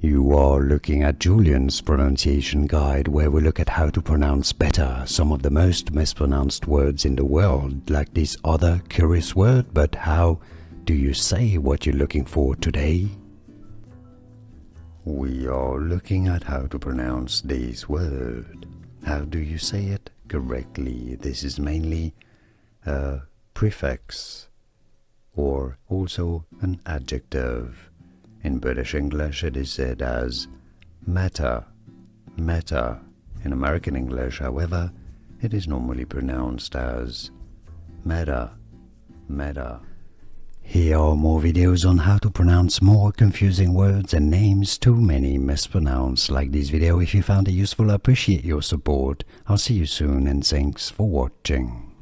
You are looking at Julian's pronunciation guide, where we look at how to pronounce better some of the most mispronounced words in the world, like this other curious word. But how do you say what you're looking for today? We are looking at how to pronounce this word. How do you say it correctly? This is mainly a prefix or also an adjective. In British English it is said as matter, matter. In American English, however, it is normally pronounced as matter, matter. Here are more videos on how to pronounce more confusing words and names too many mispronounced. Like this video if you found it useful. I appreciate your support. I'll see you soon and thanks for watching.